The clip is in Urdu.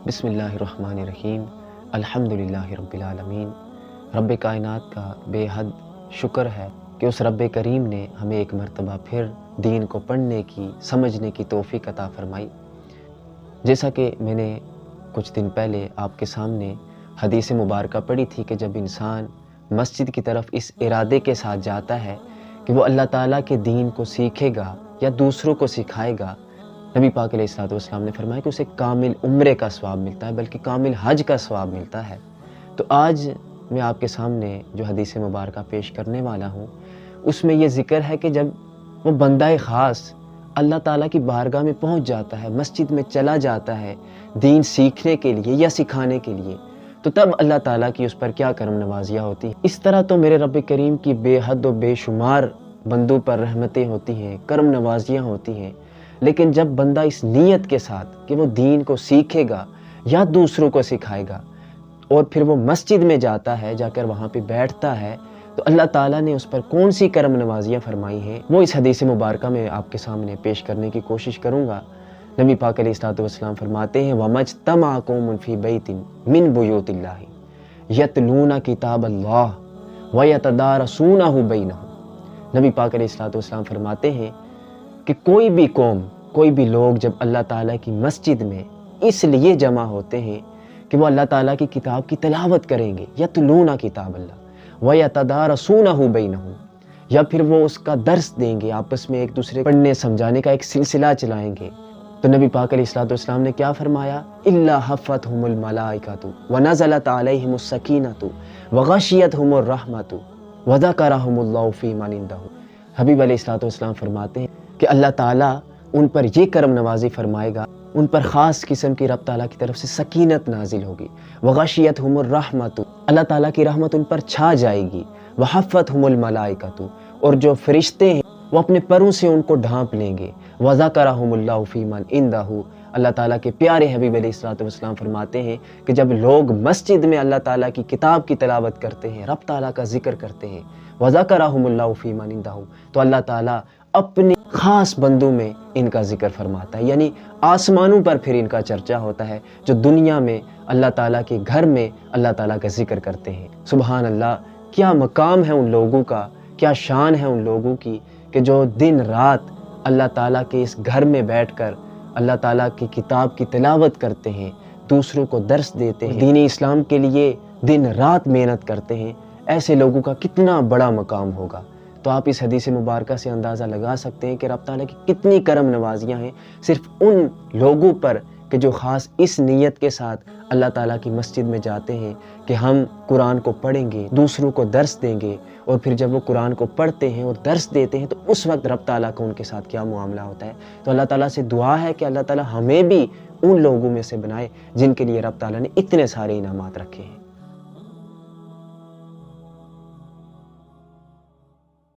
بسم اللہ الرحمن الرحیم الحمدللہ رب العالمین۔ رب کائنات کا بے حد شکر ہے کہ اس رب کریم نے ہمیں ایک مرتبہ پھر دین کو پڑھنے کی سمجھنے کی توفیق عطا فرمائی۔ جیسا کہ میں نے کچھ دن پہلے آپ کے سامنے حدیث مبارکہ پڑھی تھی کہ جب انسان مسجد کی طرف اس ارادے کے ساتھ جاتا ہے کہ وہ اللہ تعالیٰ کے دین کو سیکھے گا یا دوسروں کو سکھائے گا، نبی پاک علیہ الصلوۃ والسلام نے فرمایا کہ اسے کامل عمرے کا ثواب ملتا ہے، بلکہ کامل حج کا ثواب ملتا ہے۔ تو آج میں آپ کے سامنے جو حدیث مبارکہ پیش کرنے والا ہوں، اس میں یہ ذکر ہے کہ جب وہ بندہ خاص اللہ تعالیٰ کی بارگاہ میں پہنچ جاتا ہے، مسجد میں چلا جاتا ہے دین سیکھنے کے لیے یا سکھانے کے لیے، تو تب اللہ تعالیٰ کی اس پر کیا کرم نوازیاں ہوتی ہیں۔ اس طرح تو میرے رب کریم کی بے حد و بے شمار بندوں پر رحمتیں ہوتی ہیں، کرم نوازیاں ہوتی ہیں، لیکن جب بندہ اس نیت کے ساتھ کہ وہ دین کو سیکھے گا یا دوسروں کو سکھائے گا اور پھر وہ مسجد میں جاتا ہے، جا کر وہاں پہ بیٹھتا ہے، تو اللہ تعالیٰ نے اس پر کون سی کرم نوازیاں فرمائی ہیں وہ اس حدیث مبارکہ میں آپ کے سامنے پیش کرنے کی کوشش کروں گا۔ نبی پاک علیہ الصلوۃ والسلام فرماتے ہیں وَمَجْتَمَعَ قَوْمٌ فِي بَيْتٍ مِّن بُيُوتِ اللَّهِ يَتْلُونَ كِتَابَ اللَّهِ وَيَتَدَارَسُونَهُ بَيْنَهُمْ۔ نبی پاک علیہ الصلوۃ والسلام فرماتے ہیں کہ کوئی بھی قوم، کوئی بھی لوگ جب اللہ تعالیٰ کی مسجد میں اس لیے جمع ہوتے ہیں کہ وہ اللہ تعالیٰ کی کتاب کی تلاوت کریں گے، یتلون کتاب اللہ ویتدارسونہ بینہم، یا پھر وہ اس کا درس دیں گے، آپس میں ایک دوسرے کو پڑھنے سمجھانے کا ایک سلسلہ چلائیں گے، تو نبی پاک علیہ الصلوۃ والسلام نے کیا فرمایا؟ الا حفتہم الملائکۃ ونزلت علیہم السکینۃ وغشیتہم الرحمۃ وذکرہم اللہ فی من عندہ۔ حبیب علیہ الصلوۃ والسلام فرماتے ہیں کہ اللہ تعالیٰ ان پر یہ کرم نوازی فرمائے گا، ان پر خاص قسم کی رب تعالیٰ کی طرف سے سکینت نازل ہوگی، وغشیتہم الرحمۃ، اللہ تعالیٰ کی رحمت ان پر چھا جائے گی، وحفتہم الملائکۃ، اور جو فرشتے ہیں وہ اپنے پروں سے ان کو ڈھانپ لیں گے، وذکرہم اللہ فی من عندہ، اللہ تعالیٰ کے پیارے حبیب علیہ الصلوۃ والسلام فرماتے ہیں کہ جب لوگ مسجد میں اللہ تعالیٰ کی کتاب کی تلاوت کرتے ہیں، رب تعالیٰ کا ذکر کرتے ہیں، وذکرہم اللہ فی من عندہ، تو اللہ تعالیٰ اپنے خاص بندوں میں ان کا ذکر فرماتا ہے، یعنی آسمانوں پر پھر ان کا چرچا ہوتا ہے جو دنیا میں اللہ تعالیٰ کے گھر میں اللہ تعالیٰ کا ذکر کرتے ہیں۔ سبحان اللہ، کیا مقام ہے ان لوگوں کا، کیا شان ہے ان لوگوں کی کہ جو دن رات اللہ تعالیٰ کے اس گھر میں بیٹھ کر اللہ تعالیٰ کی کتاب کی تلاوت کرتے ہیں، دوسروں کو درس دیتے ہیں، دین اسلام کے لیے دن رات محنت کرتے ہیں۔ ایسے لوگوں کا کتنا بڑا مقام ہوگا۔ تو آپ اس حدیث مبارکہ سے اندازہ لگا سکتے ہیں کہ رب تعالیٰ کی کتنی کرم نوازیاں ہیں صرف ان لوگوں پر کہ جو خاص اس نیت کے ساتھ اللہ تعالیٰ کی مسجد میں جاتے ہیں کہ ہم قرآن کو پڑھیں گے، دوسروں کو درس دیں گے، اور پھر جب وہ قرآن کو پڑھتے ہیں اور درس دیتے ہیں تو اس وقت رب تعالیٰ کا ان کے ساتھ کیا معاملہ ہوتا ہے۔ تو اللہ تعالیٰ سے دعا ہے کہ اللہ تعالیٰ ہمیں بھی ان لوگوں میں سے بنائے جن کے لیے رب تعالیٰ نے اتنے سارے انعامات رکھے ہیں۔